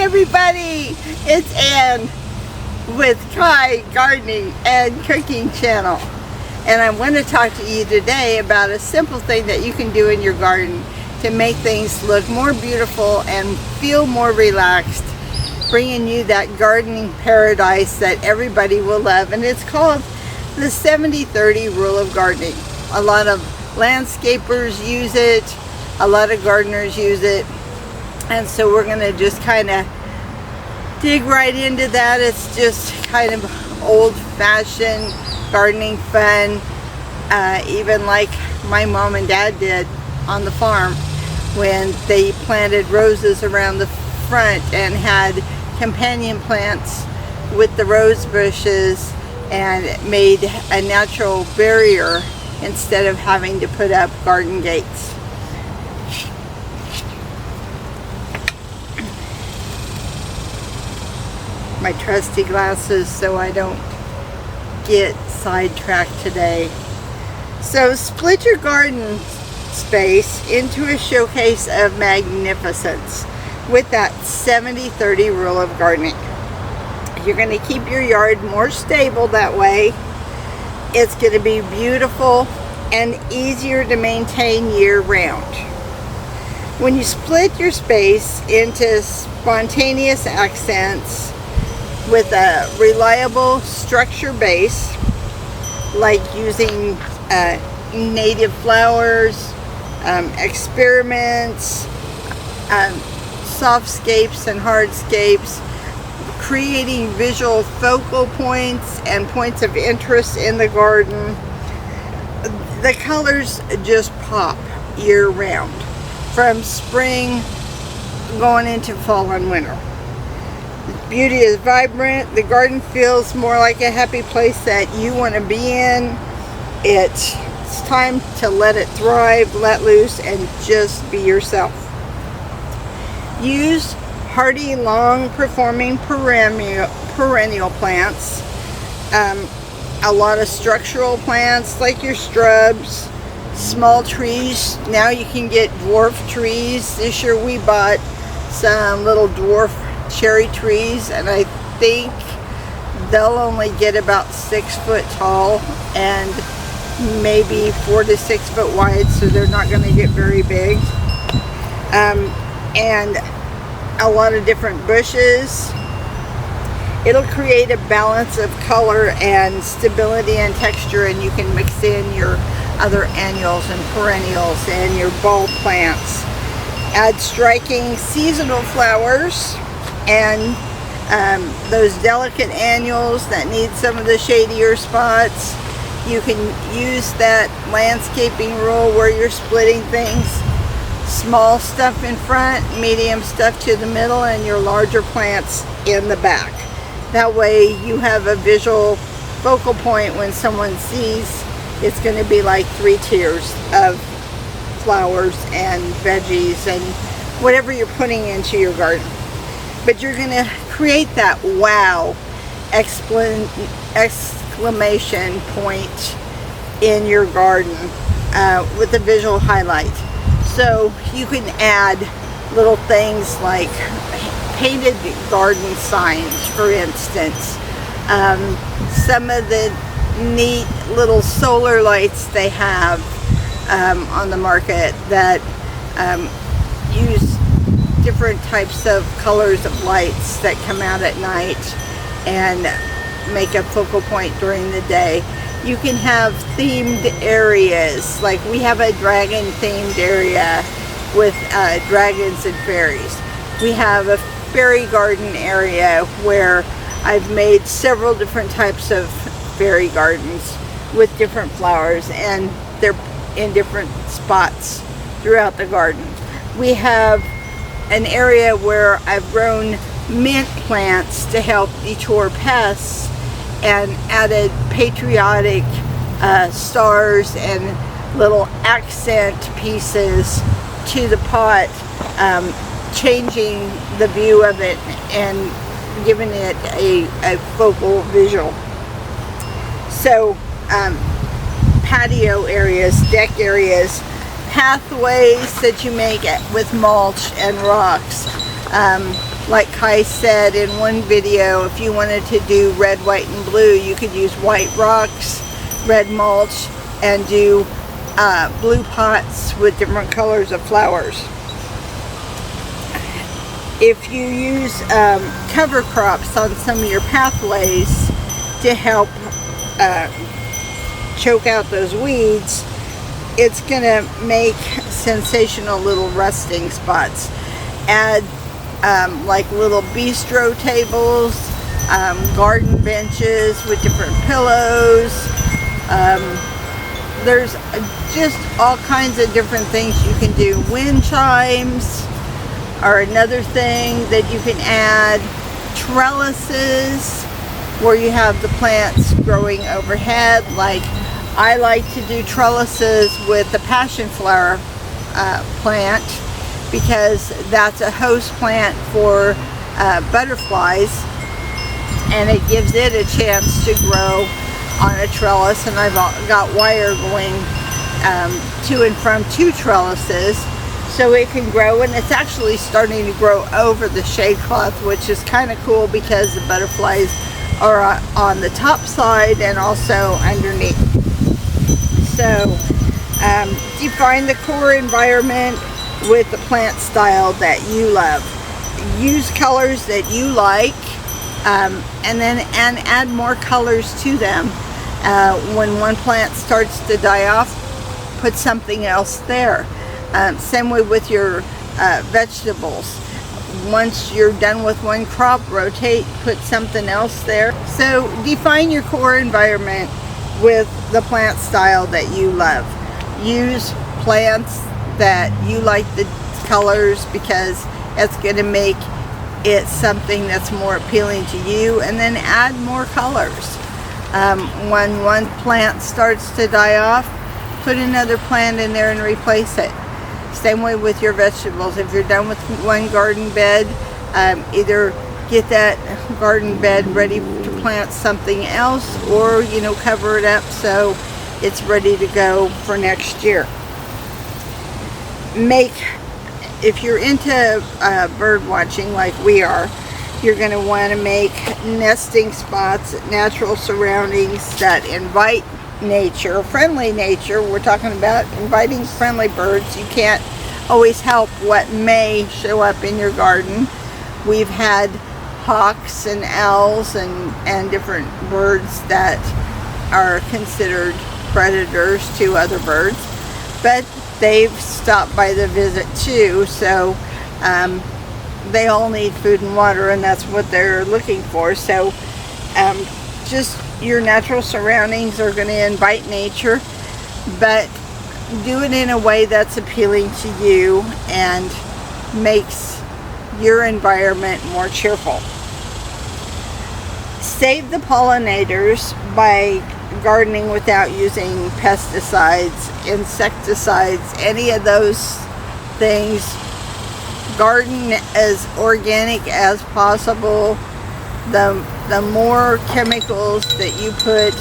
everybody, it's Ann with Try Gardening and Cooking Channel, and I want to talk to you today about a simple thing that you can do in your garden to make things look more beautiful and feel more relaxed, bringing you that gardening paradise that everybody will love. And it's called the 70-30 rule of gardening. A lot of landscapers use it, a lot of gardeners use it, and so we're going to just kind of dig right into that. It's just kind of old-fashioned gardening fun, even like my mom and dad did on the farm when they planted roses around the front and had companion plants with the rose bushes and made a natural barrier instead of having to put up garden gates. My trusty glasses so I don't get sidetracked today. So split your garden space into a showcase of magnificence with that 70-30 rule of gardening. You're going to keep your yard more stable that way. It's going to be beautiful and easier to maintain year-round. When you split your space into spontaneous accents with a reliable structure base, like using native flowers, experiments, softscapes and hardscapes, creating visual focal points and points of interest in the garden, the colors just pop year-round, from spring going into fall and winter. Beauty is vibrant. The garden feels more like a happy place that you want to be in. It's time to let it thrive, let loose, and just be yourself. Use hardy, long-performing perennial plants. A lot of structural plants like your shrubs, small trees. Now you can get dwarf trees. This year we bought some little dwarf cherry trees, and I think they'll only get about 6 foot tall and maybe 4 to 6 foot wide, so they're not going to get very big. And a lot of different bushes. It'll create a balance of color and stability and texture, and you can mix in your other annuals and perennials and your bulb plants. Add striking seasonal flowers and those delicate annuals that need some of the shadier spots. You can use that landscaping rule where you're splitting things, small stuff in front, medium stuff to the middle, and your larger plants in the back. That way you have a visual focal point. When someone sees, it's going to be like 3 tiers of flowers and veggies and whatever you're putting into your garden. But you're going to create that wow exclamation point in your garden with a visual highlight. So you can add little things like painted garden signs, for instance. Some of the neat little solar lights they have on the market that use different types of colors of lights that come out at night and make a focal point during the day. You can have themed areas, like we have a dragon themed area with dragons and fairies. We have a fairy garden area where I've made several different types of fairy gardens with different flowers, and they're in different spots throughout the garden. We have an area where I've grown mint plants to help deter pests and added patriotic stars and little accent pieces to the pot, changing the view of it and giving it a focal visual. So patio areas, deck areas, pathways that you make with mulch and rocks, like Kai said in one video, if you wanted to do red, white, and blue, you could use white rocks, red mulch, and do blue pots with different colors of flowers. If you use cover crops on some of your pathways to help choke out those weeds, it's gonna make sensational little resting spots. Add like little bistro tables, garden benches with different pillows. There's just all kinds of different things you can do. Wind chimes are another thing that you can add. Trellises, where you have the plants growing overhead. Like I like to do trellises with the passion flower plant, because that's a host plant for butterflies, and it gives it a chance to grow on a trellis. And I've got wire going to and from 2 trellises, so it can grow, and it's actually starting to grow over the shade cloth, which is kind of cool because the butterflies are on the top side and also underneath. So define the core environment with the plant style that you love. Use colors that you like, and add more colors to them. When one plant starts to die off, put something else there. Same way with your vegetables. Once you're done with one crop, rotate, put something else there. So define your core environment with the plant style that you love. Use plants that you like the colors, because it's going to make it something that's more appealing to you, and then add more colors. When one plant starts to die off, put another plant in there and replace it. Same way with your vegetables. If you're done with one garden bed, either get that garden bed ready to plant something else, or cover it up so it's ready to go for next year. If you're into bird watching like we are, you're going to want to make nesting spots, natural surroundings that invite nature, friendly nature. We're talking about inviting friendly birds. You can't always help what may show up in your garden. We've had hawks and owls and different birds that are considered predators to other birds, but they've stopped by the visit too, so they all need food and water, and that's what they're looking for. So just your natural surroundings are going to invite nature, but do it in a way that's appealing to you and makes your environment more cheerful. Save the pollinators by gardening without using pesticides, insecticides, any of those things. Garden as organic as possible. The more chemicals that you put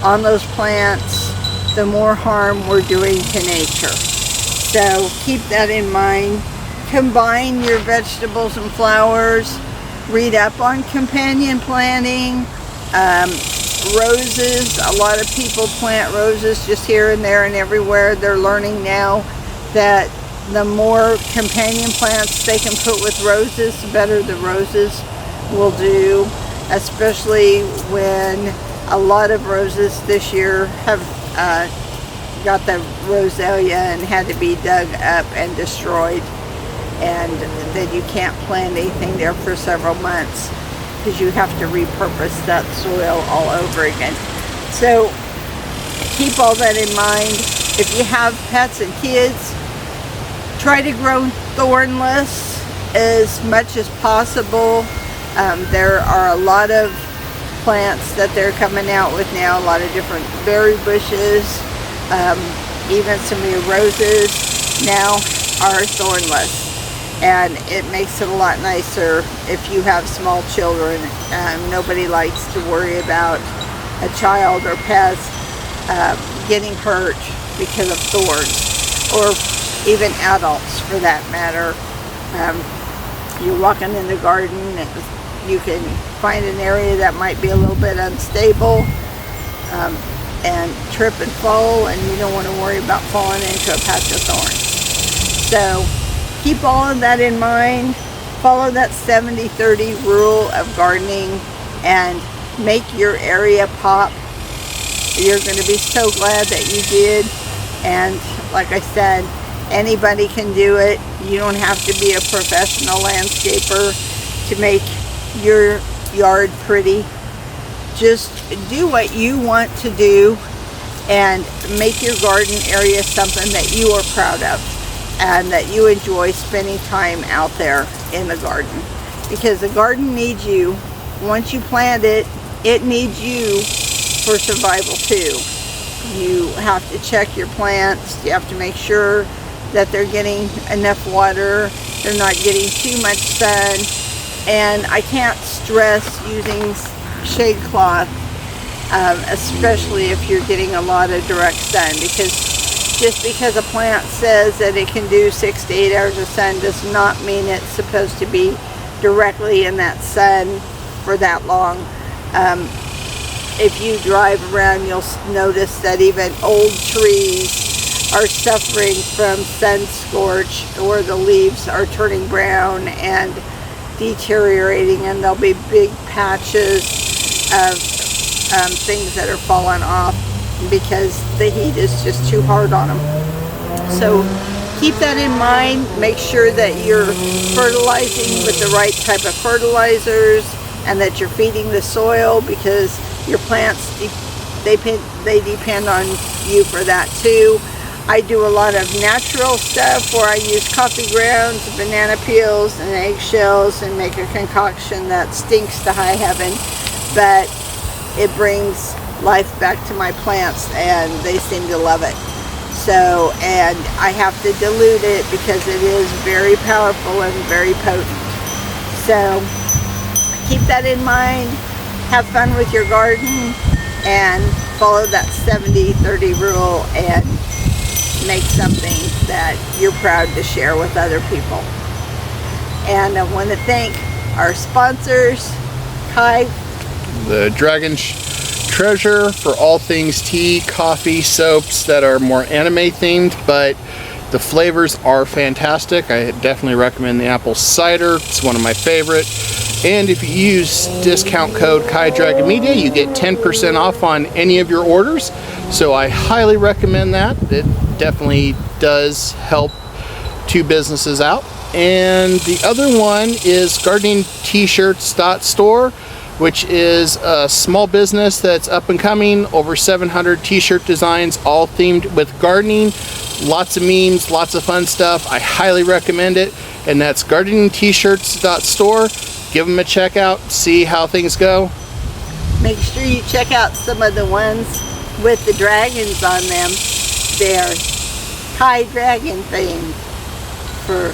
on those plants, the more harm we're doing to nature. So keep that in mind. Combine your vegetables and flowers. Read up on companion planting. Roses, a lot of people plant roses just here and there and everywhere. They're learning now that the more companion plants they can put with roses, the better the roses will do, especially when a lot of roses this year have got the roselia and had to be dug up and destroyed, and then you can't plant anything there for several months because you have to repurpose that soil all over again. So keep all that in mind. If you have pets and kids, try to grow thornless as much as possible. There are a lot of plants that they're coming out with now, a lot of different berry bushes, even some of your roses now are thornless. And it makes it a lot nicer if you have small children. Nobody likes to worry about a child or pets getting hurt because of thorns, or even adults for that matter. you're walking in the garden, you can find an area that might be a little bit unstable and trip and fall, and you don't want to worry about falling into a patch of thorns. So keep all of that in mind. Follow that 70-30 rule of gardening and make your area pop. You're going to be so glad that you did. And like I said, anybody can do it. You don't have to be a professional landscaper to make your yard pretty. Just do what you want to do and make your garden area something that you are proud of and that you enjoy spending time out there in the garden, because the garden needs you. Once you plant it, it needs you for survival too. You have to check your plants. You have to make sure that they're getting enough water, they're not getting too much sun, and I can't stress using shade cloth, especially if you're getting a lot of direct sun, because just because a plant says that it can do 6 to 8 hours of sun does not mean it's supposed to be directly in that sun for that long. If you drive around, you'll notice that even old trees are suffering from sun scorch, where the leaves are turning brown and deteriorating, and there'll be big patches of things that are falling off because the heat is just too hard on them. So keep that in mind. Make sure that you're fertilizing with the right type of fertilizers and that you're feeding the soil, because your plants, they depend on you for that too. I do a lot of natural stuff where I use coffee grounds, banana peels, and eggshells and make a concoction that stinks to high heaven, but it brings life back to my plants and they seem to love it. So, and I have to dilute it because it is very powerful and very potent. So keep that in mind. Have fun with your garden and follow that 70-30 rule and make something that you're proud to share with other people. And I want to thank our sponsors, Kai, the Dragon Treasure, for all things tea, coffee, soaps that are more anime themed, but the flavors are fantastic. I definitely recommend the apple cider. It's one of my favorite. And if you use discount code Kai Dragon Media, you get 10% off on any of your orders. So I highly recommend that. It definitely does help two businesses out. And the other one is gardeningtshirts.store, which is a small business that's up and coming. Over 700 t-shirt designs, all themed with gardening. Lots of memes, lots of fun stuff. I highly recommend it. And that's gardeningtshirts.store. Give them a check out, see how things go. Make sure you check out some of the ones with the dragons on them. They're Kai Dragon themed for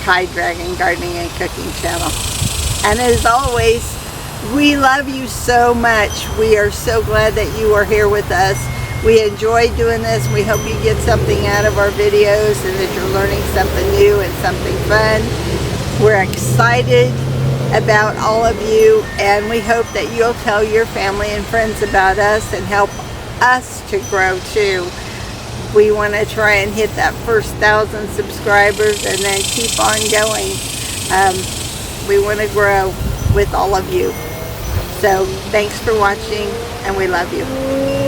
Kai Dragon Gardening and Cooking Channel. And as always, we love you so much. We are so glad that you are here with us. We enjoy doing this. We hope you get something out of our videos and that you're learning something new and something fun. We're excited about all of you, and we hope that you'll tell your family and friends about us and help us to grow too. We want to try and hit that first 1,000 subscribers and then keep on going. We want to grow with all of you. So thanks for watching, and we love you.